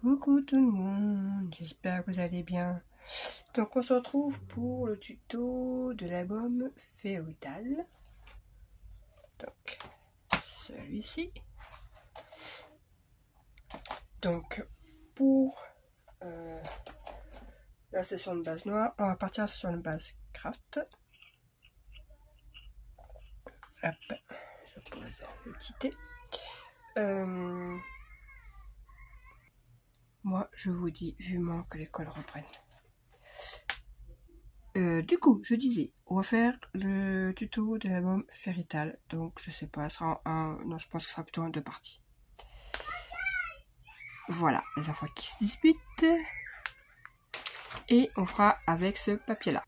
Coucou tout le monde, j'espère que vous allez bien. Donc on se retrouve pour le tuto de l'album Fairytale. Donc celui-ci. Donc pour la session de base noire, on va partir sur une base craft. Hop, je pose le petit thé. Moi je vous dis vivement que l'école reprenne. Du coup, je disais, on va faire le tuto de l'album Fairytale. Donc, je sais pas, ce sera non, je pense que ce sera plutôt en 2 parties. Voilà, les enfants qui se disputent. Et on fera avec ce papier-là.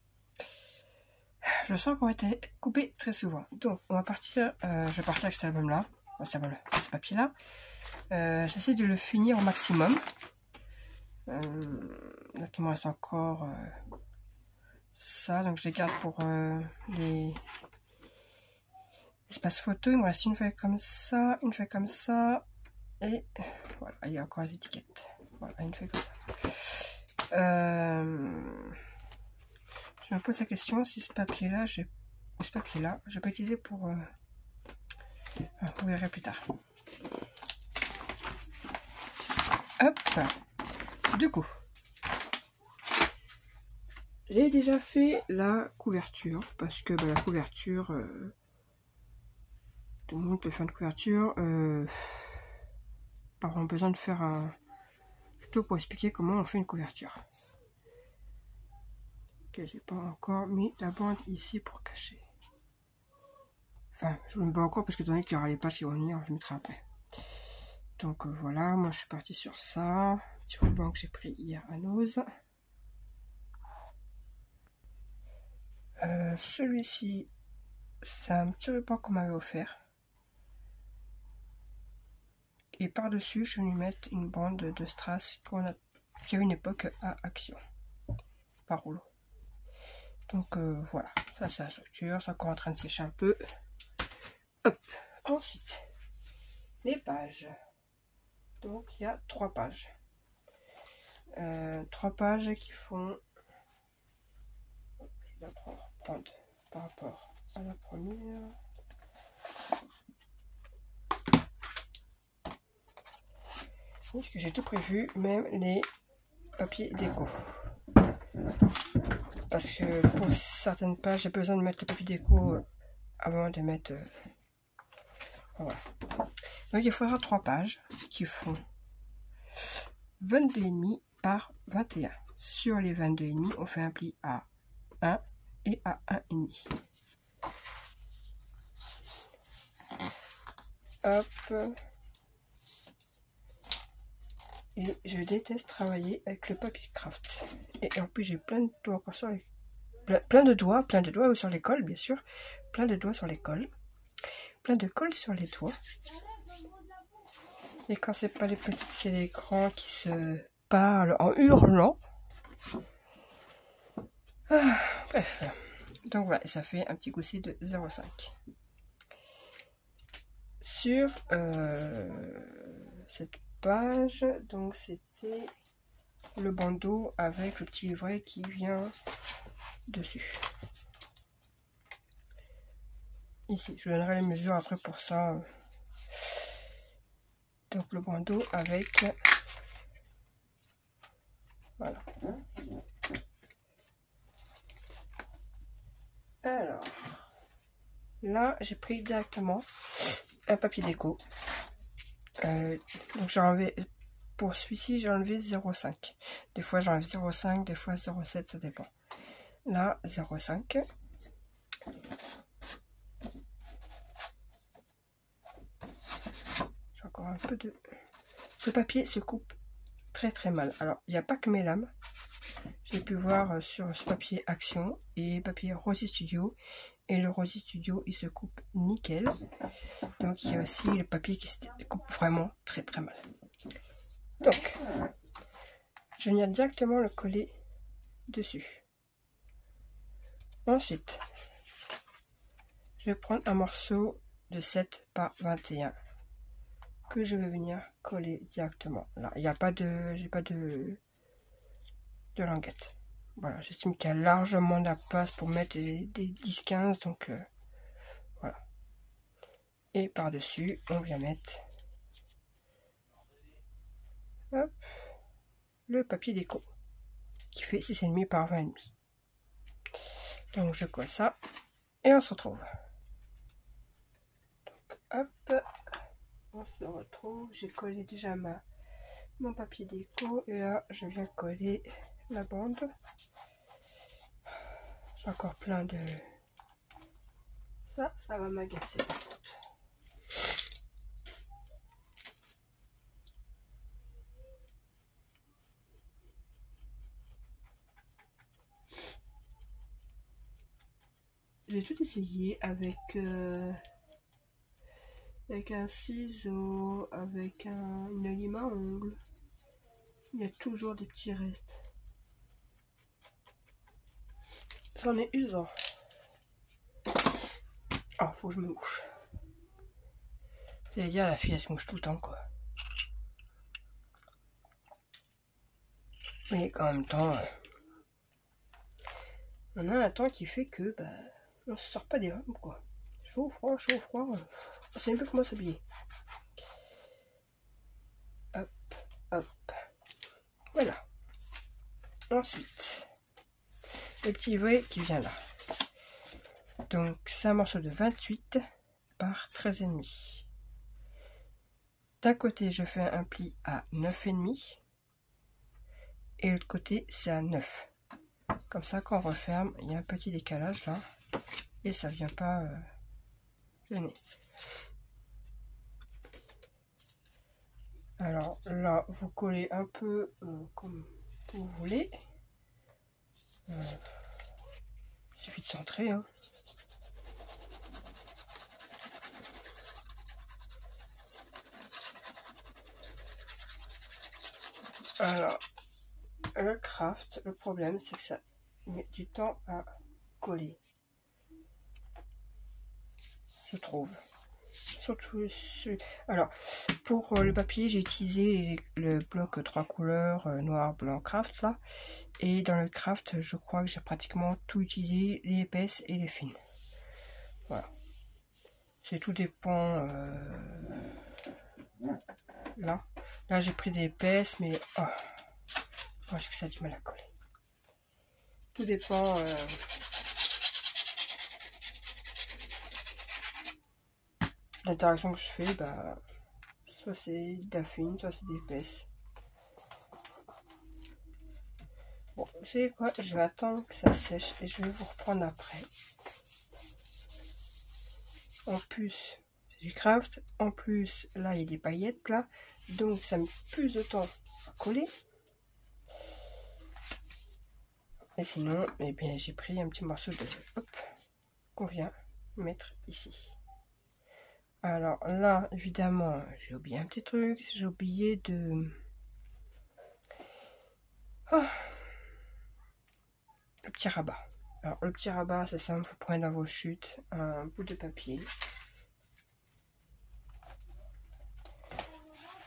Je sens qu'on va être coupé très souvent. Donc, on va partir, je vais partir avec cet album-là. Ce papier-là. J'essaie de le finir au maximum. Donc, il me reste encore ça. Donc, je les garde pour les espaces photo. Il me reste une feuille comme ça, une feuille comme ça. Et voilà, il y a encore les étiquettes. Voilà, une feuille comme ça. Je me pose la question si ce papier-là, je peux utiliser pour... vous verrez plus tard. Hop. Du coup, j'ai déjà fait la couverture parce que la couverture, tout le monde peut faire une couverture. Par contre, besoin de faire un tuto pour expliquer comment on fait une couverture. Que j'ai pas encore mis la bande ici pour cacher. Enfin, je ne mets pas encore parce que étant donné qu'il y aura les pages qui vont venir, je mettrai après. Donc voilà, moi je suis partie sur ça. Petit ruban que j'ai pris hier à Nose. Celui-ci, c'est un petit ruban qu'on m'avait offert. Et par-dessus, je vais lui mettre une bande de strass qu'il y avait une époque à Action. Par rouleau. Donc voilà, ça c'est la structure, c'est encore en train de sécher un peu. Hop. Ensuite, les pages. Donc il y a 3 pages. 3 pages qui font... Je vais prendre par rapport à la première. Parce que j'ai tout prévu, même les papiers déco. Parce que pour certaines pages, j'ai besoin de mettre le papier déco avant de mettre... voilà. Donc il faudra 3 pages qui font 22,5 par 21. Sur les 22,5, on fait un pli à 1 et à 1,5. Hop. Et je déteste travailler avec le papier craft. Et en plus, j'ai plein de doigts encore sur les... plein de doigts sur les cols, bien sûr. Plein de doigts sur les cols. Plein de colle sur les doigts. Et quand c'est pas les petits, c'est les grands qui se parlent en hurlant. Bref. Donc voilà, ça fait un petit gousset de 0,5. Sur cette page, donc c'était le bandeau avec le petit livret qui vient dessus. Ici, je donnerai les mesures après pour ça. Donc le bandeau avec... voilà. Alors, là, j'ai pris directement un papier déco. Donc j'ai enlevé, pour celui-ci, j'ai enlevé 0,5. Des fois j'enlève 0,5, des fois 0,7, ça dépend. Là, 0,5. J'ai encore un peu de... Ce papier se coupe très très mal. Alors, il n'y a pas que mes lames. J'ai pu voir sur ce papier Action et papier Rosy Studio. Et le Rosy Studio, il se coupe nickel. Donc, il y a aussi le papier qui se coupe vraiment très très mal. Donc, je viens directement le coller dessus. Ensuite, je vais prendre un morceau de 7 par 21. que je vais venir coller directement. Là, il n'y a pas de... j'ai pas de languette. Voilà, j'estime qu'il y a largement la place pour mettre des 10-15, donc voilà. Et par-dessus, on vient mettre hop, le papier déco qui fait 6,5 par 20,5. Donc je colle ça et on se retrouve. Donc hop, on se retrouve. J'ai collé déjà mon papier déco et là je viens coller la bande. J'ai encore plein de... ça va m'agacer. J'ai tout essayé avec un ciseau, avec une lime à ongles. Il y a toujours des petits restes. C'en est usant. Ah, faut que je me mouche. C'est-à-dire la fille elle se mouche tout le temps quoi. Mais en même temps, on a un temps qui fait que bah, on se sort pas des rames quoi. Chaud, froid, c'est un peu comment s'habiller. Hop, hop. Voilà. Ensuite, le petit vrai qui vient là. Donc c'est un morceau de 28 par 13,5. D'un côté je fais un pli à 9,5 et l'autre côté c'est à 9. Comme ça quand on referme, il y a un petit décalage là et ça vient pas gêner. Alors là vous collez un peu comme vous voulez. Il suffit de centrer hein. Alors le craft, le problème c'est que ça met du temps à coller, je trouve. Surtout alors pour le papier j'ai utilisé le bloc 3 couleurs noir, blanc, craft là, et dans le craft je crois que j'ai pratiquement tout utilisé, les épaisses et les fines. Voilà, c'est tout dépend. Là j'ai pris des épaisses mais moi j'ai que ça a du mal à coller. Tout dépend l'interaction que je fais, bah soit c'est de la fine, soit c'est d'épaisse. Bon, vous savez quoi, je vais attendre que ça sèche et je vais vous reprendre après. En plus, c'est du craft. En plus, là, il y a des paillettes là. Donc, ça met plus de temps à coller. Et sinon, eh bien, j'ai pris un petit morceau de... Hop, qu'on vient mettre ici. Alors là, évidemment, j'ai oublié un petit truc. J'ai oublié de... Oh, le petit rabat. Alors, le petit rabat, c'est simple. Vous prenez dans vos chutes un bout de papier.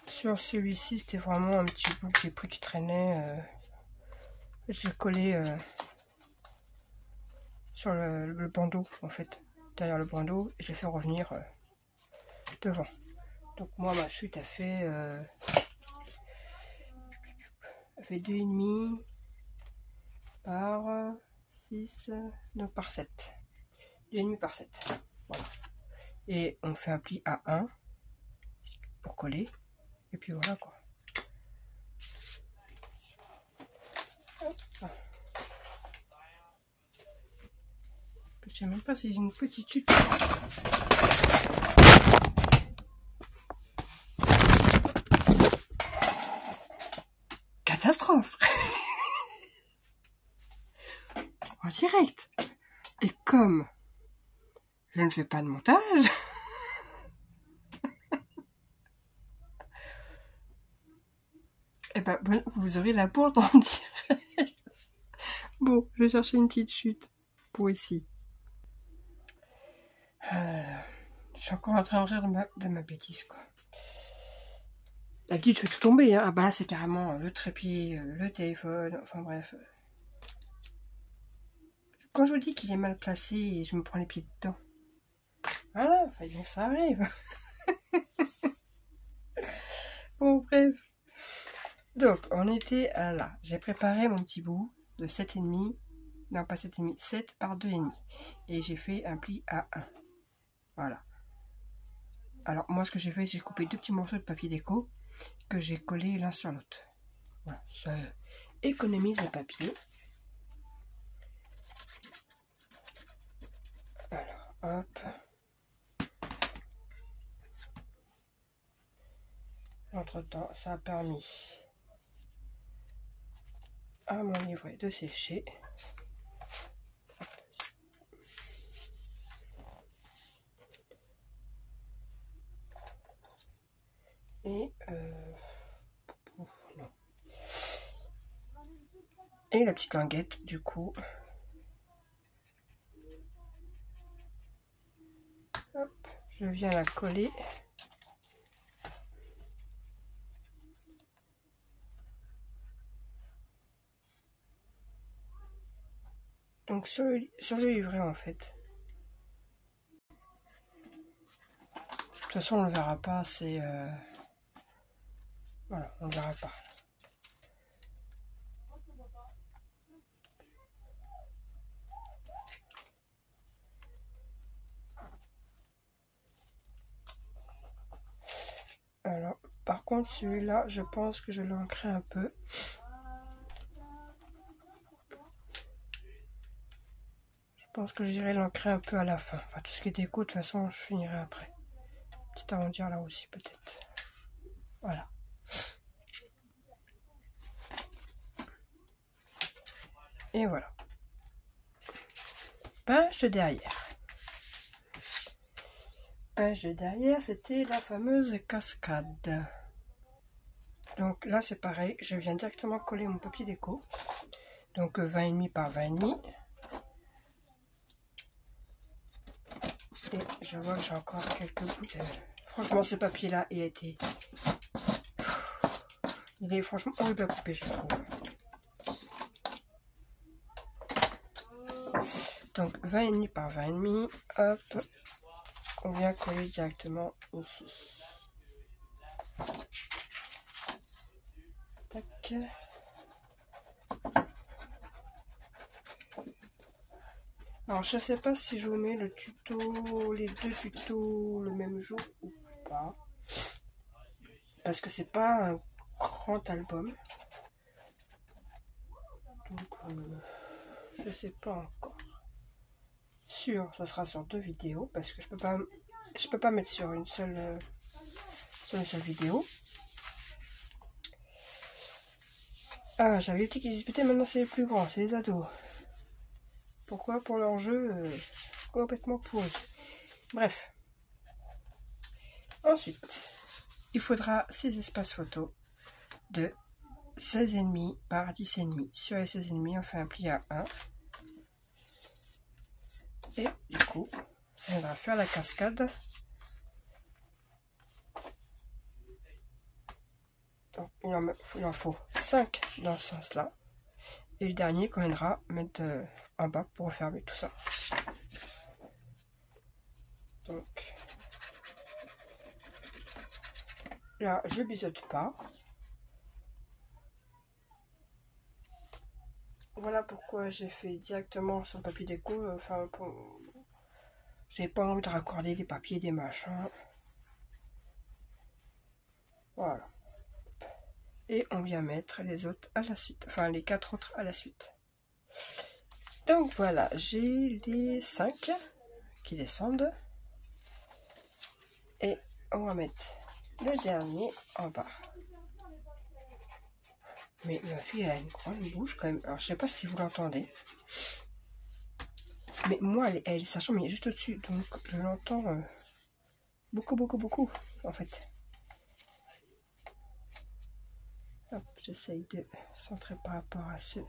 Sur celui-ci, c'était vraiment un petit bout que j'ai pris qui traînait. Je l'ai collé sur le bandeau, en fait, derrière le bandeau, et je l'ai fait revenir devant. Donc moi, ma chute a fait 2,5 par 6, donc par 7. 2,5 par 7. Voilà. Et on fait un pli à 1 pour coller. Et puis voilà quoi. Hop. Je sais même pas si j'ai une petite chute. Catastrophe. En direct. Et comme je ne fais pas de montage, et ben vous aurez la bourde en direct. Bon, je vais chercher une petite chute pour ici. Je suis encore en train de rire de ma bêtise quoi. D'habitude, je fais tout tomber. Hein. Ah bah là, c'est carrément le trépied, le téléphone, enfin bref. Quand je vous dis qu'il est mal placé, je me prends les pieds dedans. Voilà, il fallait bien que ça arrive. Bon, bref. Donc, on était là. J'ai préparé mon petit bout de 7,5. Non, pas 7,5, 7 par 2,5. Et j'ai fait un pli à 1. Voilà. Alors, moi, ce que j'ai fait, j'ai coupé 2 petits morceaux de papier déco que j'ai collés l'un sur l'autre. Voilà, ça économise le papier. Alors, hop. Entre-temps, ça a permis à mon livret de sécher. Et non. Et la petite languette, du coup. Hop, je viens la coller. Donc sur le livret en fait. De toute façon on ne le verra pas, c'est... Voilà, on ne le verra pas. Alors, par contre celui-là, je pense que je l'ancrerai un peu. Je pense que j'irai l'ancrer un peu à la fin. Enfin, tout ce qui est déco, de toute façon, je finirai après. Petit arrondir là aussi, peut-être. Voilà. Et voilà. Page de derrière. Page de derrière, c'était la fameuse cascade. Donc là, c'est pareil. Je viens directement coller mon papier déco. Donc 20,5 par 20,5. Et je vois que j'ai encore quelques bouts de... Franchement, ce papier-là, il a été... Il est franchement horrible à couper, je trouve. Donc 20,5 par 20,5. Hop. On vient coller directement ici. Tac. Alors, je sais pas si je vous mets le tuto, les 2 tutos le même jour ou pas. Parce que c'est pas un grand album. Donc, je sais pas encore. Sûr, ça sera sur 2 vidéos. Parce que je peux pas mettre sur une seule vidéo. Ah, j'avais les petits qui disputaient, maintenant c'est les plus grands, c'est les ados. Pourquoi? Pour leur jeu complètement pourri. Bref. Ensuite, il faudra 6 espaces photos de 16,5 par 10,5. Sur les 16,5, on fait un pli à 1. Et du coup, ça viendra faire la cascade. Donc, il en faut 5 dans ce sens-là. Et le dernier qu'on viendra mettre en bas pour refermer tout ça. Donc, là, je biseaute pas. Voilà pourquoi j'ai fait directement sur le papier déco. Enfin, j'ai pas envie de raccorder les papiers, des machins. Voilà. Et on vient mettre les autres à la suite. Enfin, les 4 autres à la suite. Donc voilà, j'ai les 5 qui descendent. Et on va mettre le dernier en bas. Mais ma fille elle a une grande bouche quand même. Alors je sais pas si vous l'entendez. Mais moi sa chambre est juste au-dessus. Donc je l'entends beaucoup en fait. Hop, j'essaye de centrer par rapport à ce.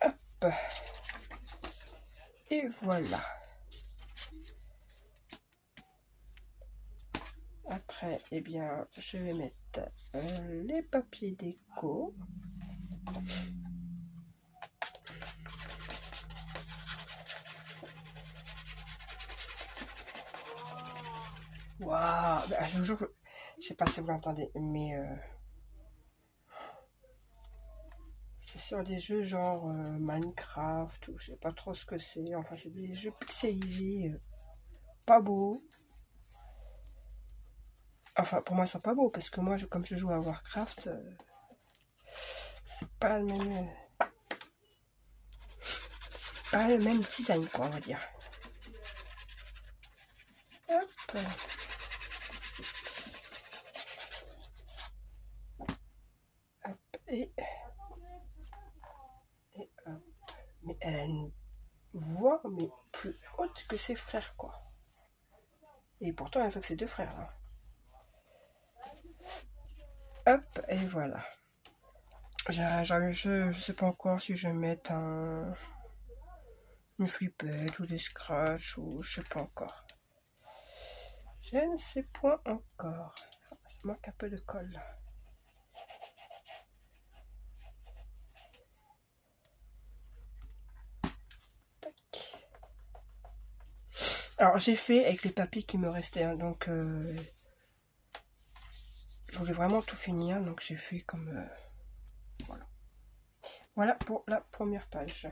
Hop. Et voilà. Après, eh bien, je vais mettre les papiers déco. Waouh! Bah, je vous jure que... Je sais pas si vous l'entendez, mais... c'est sur des jeux genre Minecraft, ou je sais pas trop ce que c'est. Enfin, c'est des jeux pixelisés, pas beaux. Enfin, pour moi, ils sont pas beaux, parce que moi, comme je joue à Warcraft, c'est pas le même... c'est pas le même design, quoi, on va dire. Hop. Hop, et hop. Mais elle a une voix, mais plus haute que ses frères, quoi. Et pourtant, elle joue que ses deux frères, là. Hop, et voilà. Je sais pas encore si je vais mettre une flippette ou des scratchs ou je sais pas encore. Je ne sais point encore. Ça manque un peu de colle. Tac. Alors j'ai fait avec les papiers qui me restaient, hein, donc je voulais vraiment tout finir, donc j'ai fait comme voilà. Voilà pour la première page.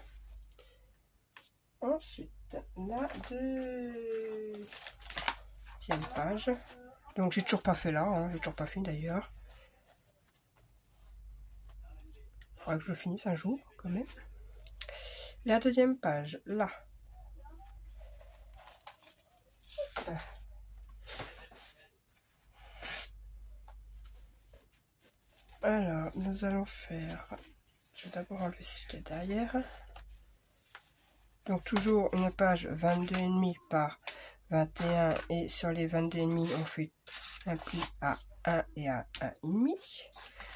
Ensuite, la deuxième page. Donc j'ai toujours pas fait là, hein, j'ai toujours pas fini d'ailleurs. Il faudra que je le finisse un jour quand même. La deuxième page, là. Alors, nous allons faire... Je vais d'abord enlever ce qu'il y a derrière. Donc toujours une page 22,5 par 21 et sur les 22,5 on fait un pli à 1 et à 1,5.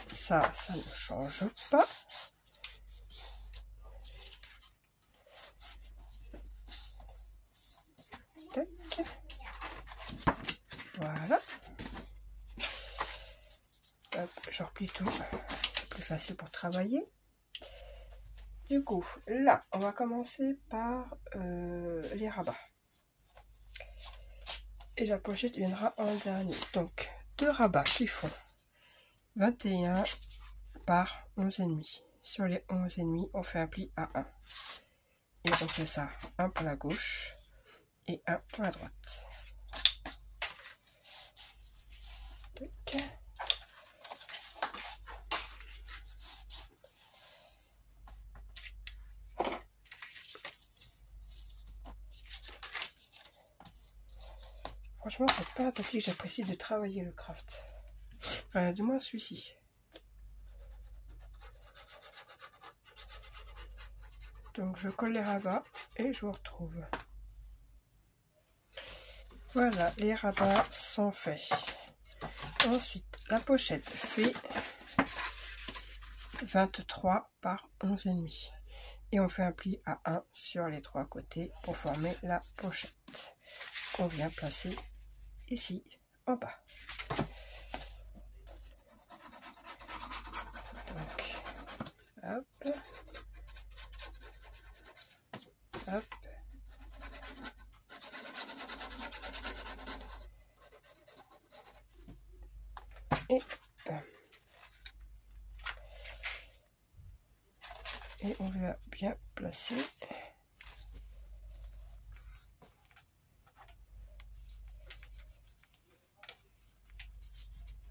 Ça ne change pas. Tac. Voilà. Hop, je replie tout. C'est plus facile pour travailler. Du coup, là, on va commencer par les rabats. Et la pochette viendra en dernier. Donc, deux rabats qui font 21 par 11,5. Sur les 11,5, on fait un pli à 1. Et on fait ça, un pour la gauche et un pour la droite. Tac. Franchement, c'est pas un papier que j'apprécie de travailler le craft. Du moins celui-ci. Donc je colle les rabats et je vous retrouve. Voilà, les rabats sont faits. Ensuite, la pochette fait 23 par 11,5. Et on fait un pli à 1 sur les trois côtés pour former la pochette. On vient placer ici en bas. Donc, hop, hop. Et on va bien placer.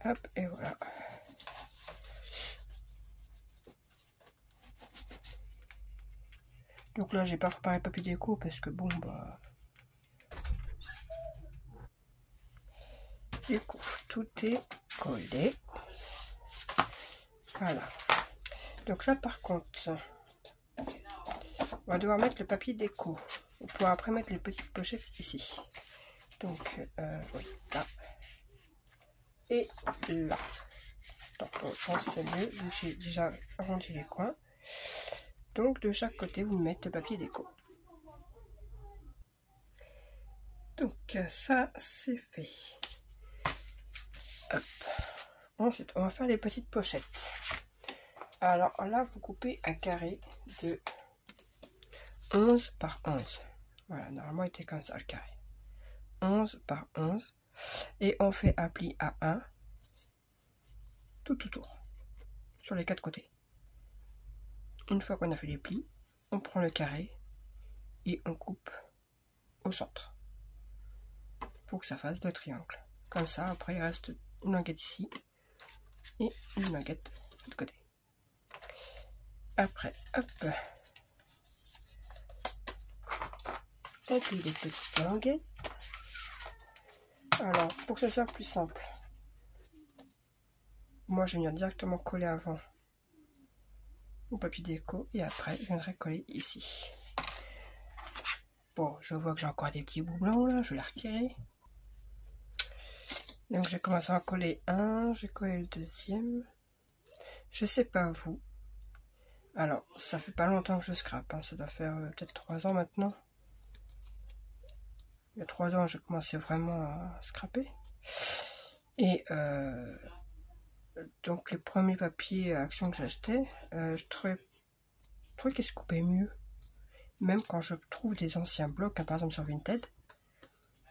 Hop, et voilà. Donc là, j'ai pas préparé le papier déco parce que bon, bah... Du coup, tout est collé. Voilà. Donc là, par contre, on va devoir mettre le papier déco. On pourra après mettre les petites pochettes ici. Donc, oui, là. Et là. Donc, je pense que c'est mieux, vu que j'ai déjà arrondi les coins. Donc, de chaque côté, vous mettez le papier déco. Donc, ça, c'est fait. Hop. Ensuite, on va faire les petites pochettes. Alors là, vous coupez un carré de 11 par 11. Voilà, normalement, il était comme ça le carré. 11 par 11. Et on fait un pli à 1 tout autour, sur les 4 côtés. Une fois qu'on a fait les plis, on prend le carré et on coupe au centre pour que ça fasse 2 triangles. Comme ça, après, il reste une languette ici et une languette de l'autre côté. Après, hop, on plie les petites languettes. Alors, pour que ce soit plus simple, moi je viens directement coller avant au papier déco et après je viendrai coller ici. Bon, je vois que j'ai encore des petits bouts blancs là, je vais les retirer. Donc j'ai commencé à coller un, j'ai collé le deuxième. Je sais pas vous. Alors, ça fait pas longtemps que je scrape, hein. Ça doit faire peut-être 3 ans maintenant. Il y a 3 ans, j'ai commencé vraiment à scraper. Et donc les premiers papiers Action que j'achetais, je trouvais qu'ils se coupaient mieux. Même quand je trouve des anciens blocs, hein, par exemple sur Vinted,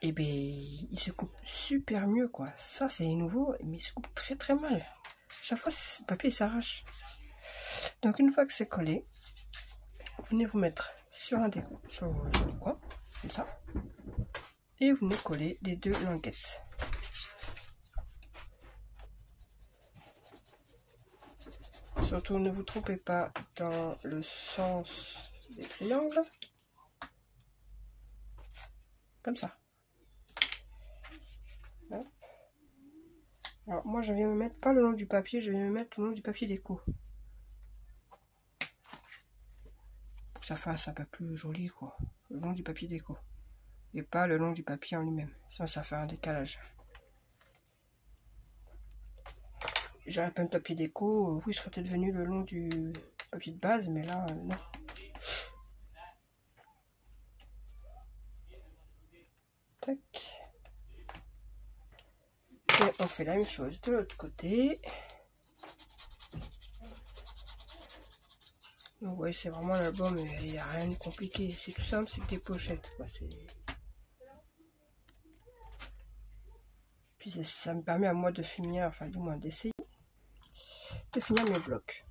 et ben ils se coupent super mieux quoi. Ça c'est nouveau, mais ils se coupent très très mal. Chaque fois ce papier s'arrache. Donc une fois que c'est collé, vous venez vous mettre sur un des sur le coin, comme ça, et vous venez coller les 2 languettes. Surtout ne vous trompez pas dans le sens des triangles. Comme ça. Alors moi je viens me mettre pas le long du papier, je viens me mettre le long du papier déco. Pour que ça fasse un peu plus joli quoi. Le long du papier déco. Et pas le long du papier en lui-même. Sinon ça fait un décalage. J'aurais pas un papier déco, oui je serais peut-être venu le long du papier de base, mais là non. Tac. Et on fait la même chose de l'autre côté. Donc ouais, c'est vraiment l'album, il n'y a rien de compliqué. C'est tout simple, c'est que des pochettes. Quoi. Puis ça me permet à moi de finir, enfin du moins d'essayer, de finir mes blocs.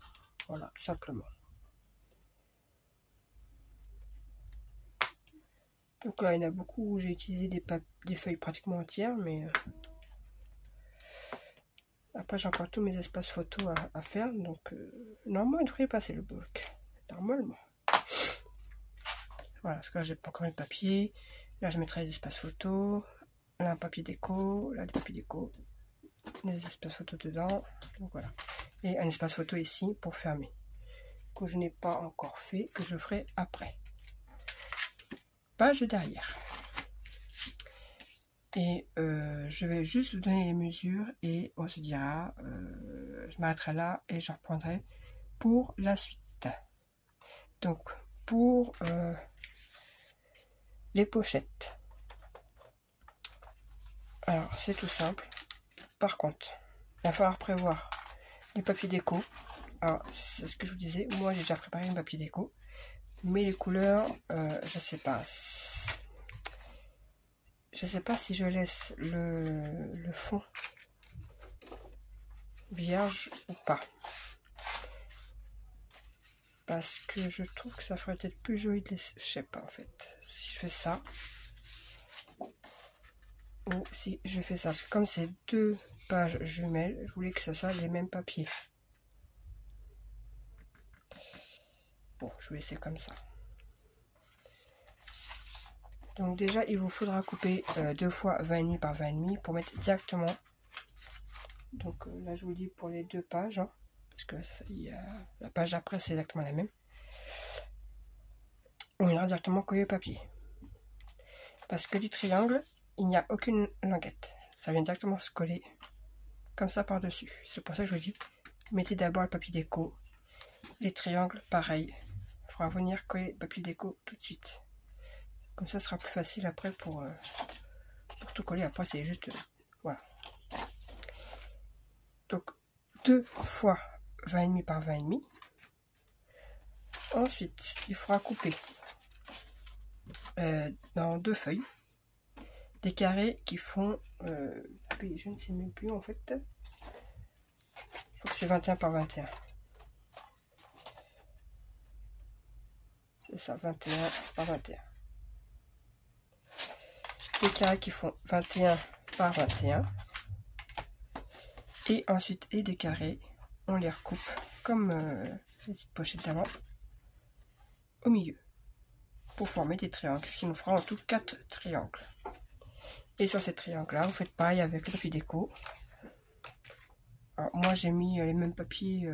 Voilà, tout simplement. Donc là, il y en a beaucoup où j'ai utilisé des feuilles pratiquement entières, mais après j'ai encore tous mes espaces photos à faire, donc normalement il devrait passer le bloc. Normalement. Voilà, parce que là j'ai pas encore le papier. Là je mettrai les espaces photos. Là un papier déco. Là du papier déco. Des espaces photos dedans. Donc voilà. Et un espace photo ici pour fermer. Que je n'ai pas encore fait. Que je ferai après. Page derrière. Et je vais juste vous donner les mesures. Et on se dira. Je m'arrêterai là. Et je reprendrai pour la suite. Donc pour les pochettes. Alors c'est tout simple. Par contre, il va falloir prévoir les papiers déco. Alors c'est ce que je vous disais. Moi j'ai déjà préparé un papier déco. Mais les couleurs, je sais pas. Je sais pas si je laisse le fond vierge ou pas. Parce que je trouve que ça ferait peut-être plus joli de laisser. Je sais pas en fait. Si je fais ça. Ou si je fais ça. Parce que comme c'est 2 pages jumelles, je voulais que ce soit les mêmes papiers. Bon, je vais laisser comme ça. Donc déjà, il vous faudra couper 2 fois 20,5 par 20,5 pour mettre directement. Donc là, je vous dis pour les 2 pages. Hein, parce que la page après, c'est exactement la même. On ira directement coller au papier. Parce que du triangle, il n'y a aucune languette. Ça vient directement se coller comme ça par-dessus. C'est pour ça que je vous dis, mettez d'abord le papier déco. Les triangles, pareil. Il faudra venir coller le papier déco tout de suite. Comme ça, ce sera plus facile après pour tout coller. Après, c'est juste... voilà. 2 fois 20,5 par 20,5. Ensuite, il faudra couper dans 2 feuilles des carrés qui font, je ne sais même plus en fait, je crois que c'est 21 par 21. C'est ça, 21 par 21. Des carrés qui font 21 par 21. Et ensuite, et des carrés, on les recoupe comme les petites pochettes d'avant, au milieu, pour former des triangles, ce qui nous fera en tout 4 triangles. Et sur ces triangles-là, vous faites pareil avec le papier déco. Alors, moi, j'ai mis les mêmes papiers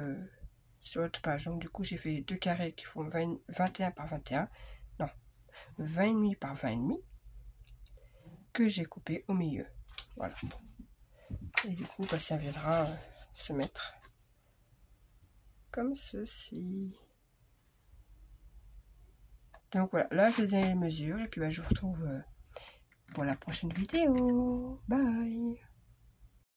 sur l'autre page, donc du coup, j'ai fait 2 carrés qui font 21 par 21, non, 20,5 par 20,5, que j'ai coupé au milieu. Voilà. Et du coup, bah, ça viendra se mettre comme ceci. Donc voilà, là je donne les mesures et puis bah, je vous retrouve pour la prochaine vidéo. Bye!